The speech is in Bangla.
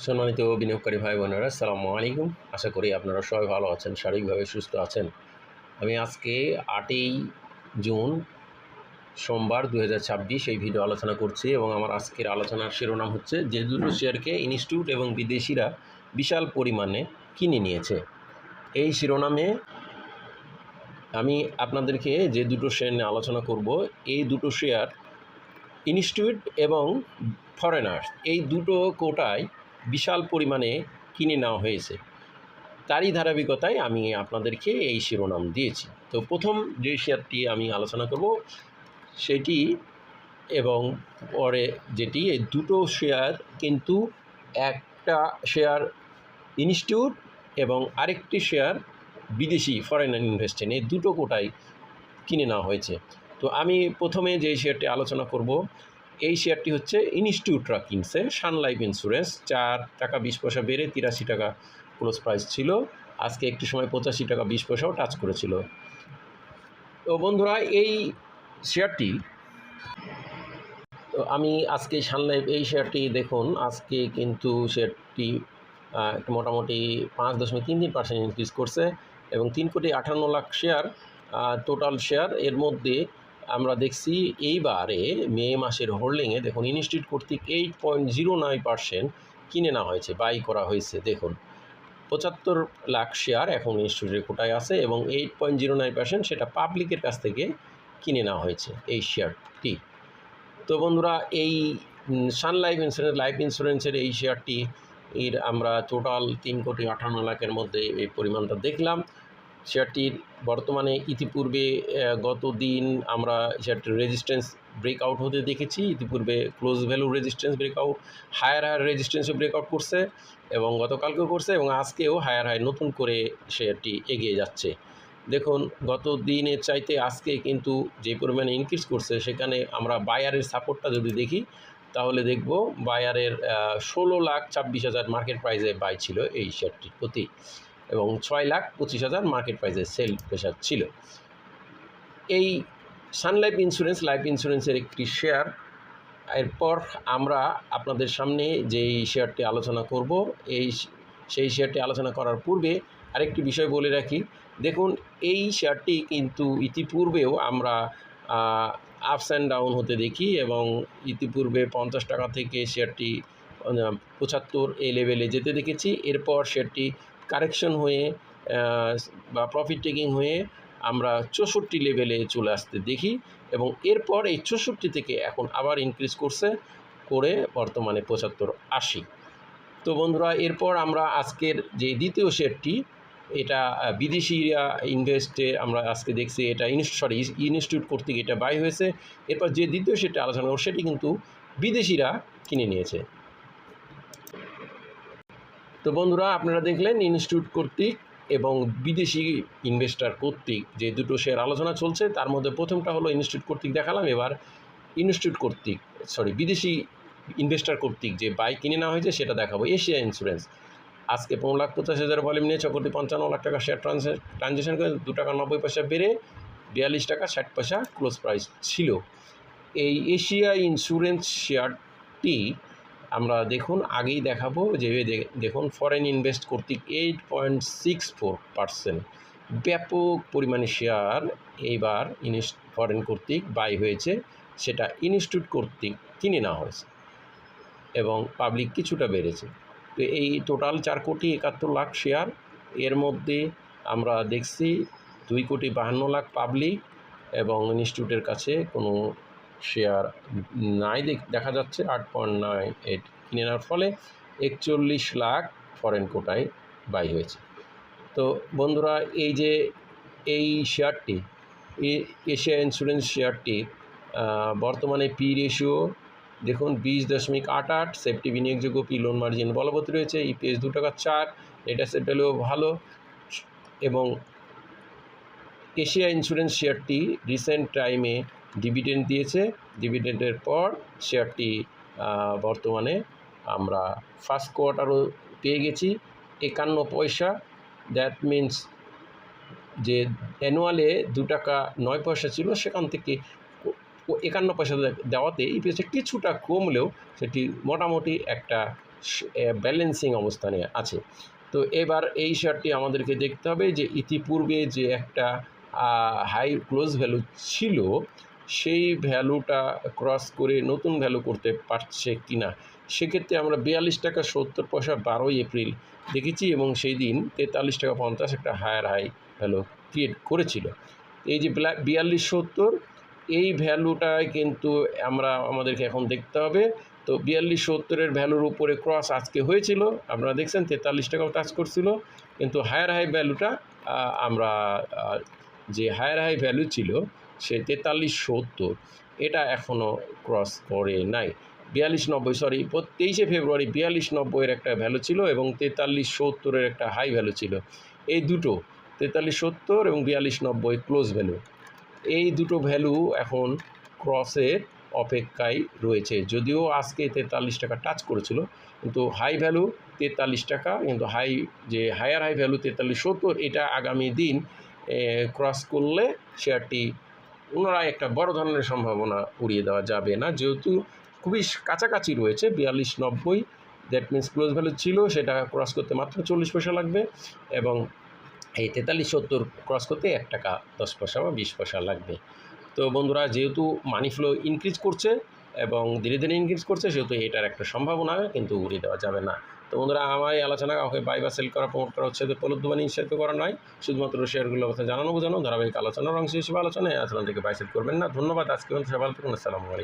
সম্মানিত বিনিয়োগকারী ভাই বোনেরা, আসসালামু আলাইকুম। আশা করি আপনারা সবাই ভালো আছেন, শারীরিকভাবে সুস্থ আছেন। আমি আজকে 8ই জুন সোমবার 2026 এই ভিডিও আলোচনা করছি এবং আমার আজকের আলোচনার শিরোনাম হচ্ছে যে দুটো শেয়ারকে ইনস্টিটিউট এবং বিদেশিরা বিশাল পরিমাণে কিনে নিয়েছে। এই শিরোনামে আমি আপনাদেরকে যে দুটো শেয়ার নিয়ে আলোচনা করব, এই দুটো শেয়ার ইনস্টিটিউট এবং ফরেনার এই দুটো কোটায় বিশাল পরিমাণে কিনে নেওয়া হয়েছে। তারই ধারাবাহিকতায় আমি আপনাদেরকে এই শিরোনাম দিয়েছি। তো প্রথম যে শেয়ারটি আমি আলোচনা করব সেটি এবং পরে যেটি, এই দুটো শেয়ার কিন্তু একটা শেয়ার ইনস্টিটিউট এবং আরেকটি শেয়ার বিদেশি ফরেনার ইনভেস্টমেন্ট, এই দুটো কোটায় কিনে নেওয়া হয়েছে। তো আমি প্রথমে যে শেয়ারটি আলোচনা করব, এই শেয়ারটি হচ্ছে ইনস্টিটিউটরা কিনছে সান লাইফ ইন্স্যুরেন্স। 4 টাকা 20 পয়সা বেড়ে 83 টাকা ক্লোজ প্রাইস ছিল। আজকে একটি সময় 85 টাকা 20 পয়সাও টাচ করেছিল। তো বন্ধুরা, এই শেয়ারটি, তো আমি আজকে সান লাইফ এই শেয়ারটি দেখুন, আজকে কিন্তু শেয়ারটি মোটামুটি 5.33% ইনক্রিজ করছে এবং 3,58,00,000 শেয়ার টোটাল শেয়ার। এর মধ্যে আমরা দেখছি এইবারে মে মাসের হোল্ডিংয়ে দেখুন ইনস্টিটিউট কর্তৃক 8.09% কিনে নেওয়া হয়েছে, বাই করা হয়েছে। দেখুন 75 লাখ শেয়ার এখন ইনস্টিটিউটের কোটায় আছে এবং 8.09% সেটা পাবলিকের কাছ থেকে কিনে নেওয়া হয়েছে এই শেয়ারটি। তো বন্ধুরা, এই সান লাইফ ইন্স্যুরেন্সের এই শেয়ারটি আমরা টোটাল 3,58,00,000-এর মধ্যে এই পরিমাণটা দেখলাম। শেয়ারটির বর্তমানে ইতিপূর্বে গত দিন আমরা শেয়ারটির রেজিস্ট্যান্স ব্রেকআউট হতে দেখেছি। ইতিপূর্বে close value resistance breakout, higher রেজিস্ট্যান্সও ব্রেকআউট করছে এবং গতকালকেও করছে এবং আজকেও হায়ার নতুন করে শেয়ারটি এগিয়ে যাচ্ছে। দেখুন গত দিনের চাইতে আজকে কিন্তু যে পরিমাণে ইনক্রিজ করছে, সেখানে আমরা বায়ারের সাপোর্টটা যদি দেখি তাহলে দেখব বায়ারের 16,26,000 মার্কেট প্রাইসে বাই ছিল এই শেয়ারটির প্রতি এবং 6,25,000 মার্কেট প্রাইসে সেল প্রেশার ছিল। এই সান লাইফ ইন্স্যুরেন্সের একটি শেয়ার। এরপর আমরা আপনাদের সামনে যেই শেয়ারটি আলোচনা করব, সেই শেয়ারটি আলোচনা করার পূর্বে আরেকটি বিষয় বলে রাখি। দেখুন এই শেয়ারটি কিন্তু ইতিপূর্বেও আমরা আপস অ্যান্ড ডাউন হতে দেখি এবং ইতিপূর্বে 50 টাকা থেকে শেয়ারটি 75 এই লেভেলে যেতে দেখেছি। এরপর শেয়ারটি কারেকশন হয়ে বা প্রফিট টেকিং হয়ে আমরা 64 লেভেলে চলে আসতে দেখি এবং এরপর এই 64 থেকে এখন আবার ইনক্রিজ করে বর্তমানে 75-80। তো বন্ধুরা, এরপর আমরা আজকের যে দ্বিতীয় শেয়ারটি, এটা বিদেশিরা ইনভেস্টে আমরা আজকে দেখছি, এটা ইনস্টিটিউট কর্তৃক এটা বাই হয়েছে। এরপর যে দ্বিতীয় শেয়ারটা আলোচনা করব সেটি কিন্তু বিদেশিরা কিনে নিয়েছে। তো বন্ধুরা, আপনারা দেখলেন ইনস্টিটিউট কর্তৃক এবং বিদেশি ইনভেস্টর কর্তৃক যে দুটো শেয়ার আলোচনা চলছে, তার মধ্যে প্রথমটা হলো ইনস্টিটিউট কর্তৃক দেখালাম। এবার বিদেশি ইনভেস্টর কর্তৃক যে বাই কিনে নেওয়া হয়েছে সেটা দেখাবো। এশিয়া ইন্স্যুরেন্স আজকে 15,85,000 ভলিউম নিয়ে 6,55,00,000 টাকা শেয়ার ট্রানজ্যাকশন করে 2 টাকা 90 পয়সা বেড়ে 42 টাকা 60 পয়সা ক্লোজ প্রাইস ছিল। এই এশিয়া ইন্স্যুরেন্স শেয়ারটি আমরা দেখুন আগেই দেখাবো যে দেখুন ফরেন ইনভেস্ট কর্তৃক 8.64% ব্যাপক পরিমাণে শেয়ার এইবার ফরেন কর্তৃক বাই হয়েছে, সেটা ইনস্টিটিউট কর্তৃক কিনে নেওয়া হয়েছে এবং পাবলিক কিছুটা বেড়েছে। তো এই টোটাল 4,71,00,000 শেয়ার, এর মধ্যে আমরা দেখছি 2,52,00,000 পাবলিক এবং ইনস্টিটিউটের কাছে কোনো শেয়ার নাই দেখা যাচ্ছে। 8.98 কিনে নেওয়ার ফলে 41 লাখ ফরেন কোটায় বাই হয়েছে। তো বন্ধুরা, এই শেয়ারটি, এশিয়া ইন্স্যুরেন্স শেয়ারটি বর্তমানে পি রেশিও দেখুন 20.88, সেফটি বিনিয়োগযোগ্য পি লোন মার্জিন বলবৎ রয়েছে। ইপিএস 2 টাকা 4, নেট অ্যাসেট ভ্যালুও ভালো এবং এশিয়া ইন্স্যুরেন্স শেয়ারটি রিসেন্ট টাইমে ডিভিডেন্ড দিয়েছে। ডিভিডেন্ডের পর শেয়ারটি বর্তমানে আমরা ফার্স্ট কোয়ার্টারও পেয়ে গেছি 51 পয়সা। দ্যাট মিনস যে অ্যানুয়ালে 2 টাকা 9 পয়সা ছিল, সেখান থেকে 51 পয়সা দেওয়াতে ইপিএসে কিছুটা কমলেও সেটি মোটামুটি একটা ব্যালেন্সিং অবস্থানে আছে। তো এবার এই শেয়ারটি আমাদেরকে দেখতে হবে যে ইতিপূর্বে যে একটা হাই ক্লোজ ভ্যালু ছিল সেই ভ্যালুটা ক্রস করে নতুন ভ্যালু করতে পারছে কি না। সেক্ষেত্রে আমরা 42.70 টাকা 12ই এপ্রিল দেখেছি এবং সেই দিন 43.50 টাকা একটা হায়ার হাই ভ্যালু ক্রিয়েট করেছিল। এই যে 42.70 এই ভ্যালুটায় কিন্তু আমাদেরকে এখন দেখতে হবে। তো 42.70-এর ভ্যালুর উপরে ক্রস আজকে হয়েছিল, আপনারা দেখছেন 43 টাকাও টাচ করছিল, কিন্তু হায়ার হাই ভ্যালুটা আমরা যে হায়ার হাই ভ্যালু ছিল সে 43.70 এটা এখনও ক্রস করে নাই। 42.90 সরি 23শে ফেব্রুয়ারি 42.90-এর একটা ভ্যালু ছিল এবং 43.70-এর একটা হাই ভ্যালু ছিল। এই দুটো 43.70 এবং 42.90 ক্লোজ ভ্যালু, এই দুটো ভ্যালু এখন ক্রসের অপেক্ষায় রয়েছে। যদিও আজকে 43 টাকা টাচ করেছিল, কিন্তু হাই ভ্যালু 43 টাকা, কিন্তু হায়ার হাই ভ্যালু 43.70 এটা আগামী দিন ক্রস করলে শেয়ারটি পুনরায় একটা বড় ধরনের সম্ভাবনা উড়িয়ে দেওয়া যাবে না, যেহেতু খুবই কাছাকাছি রয়েছে 42.90। দ্যাট মিনস ক্লোজ ভ্যালু ছিল সেটা ক্রস করতে মাত্র 40 পয়সা লাগবে এবং এই 43.70 ক্রস করতে 1 টাকা 10 পয়সা বা 20 পয়সা লাগবে। তো বন্ধুরা, যেহেতু মানি ফ্লো ইনক্রিজ করছে এবং ধীরে ধীরে ইনক্রিজ করছে, সেহেতু এটার একটা সম্ভাবনা কিন্তু উড়িয়ে দেওয়া যাবে না। তো বন্ধুরা, আমার এই আলোচনা কাউকে বাই বা সেল করা, প্রমোট করা, হচ্ছে প্রলুব্ধ বা নিঃসারিত করা নয়, শুধুমাত্র শেয়ারগুলোর কথা জানানো বোঝানো ধারাবাহিক আলোচনার অংশ হিসেবে আলোচনায় আচরণ থেকে বাই সেল করবেন না। ধন্যবাদ। আজকে সবাই আসসালামু আলাইকুম।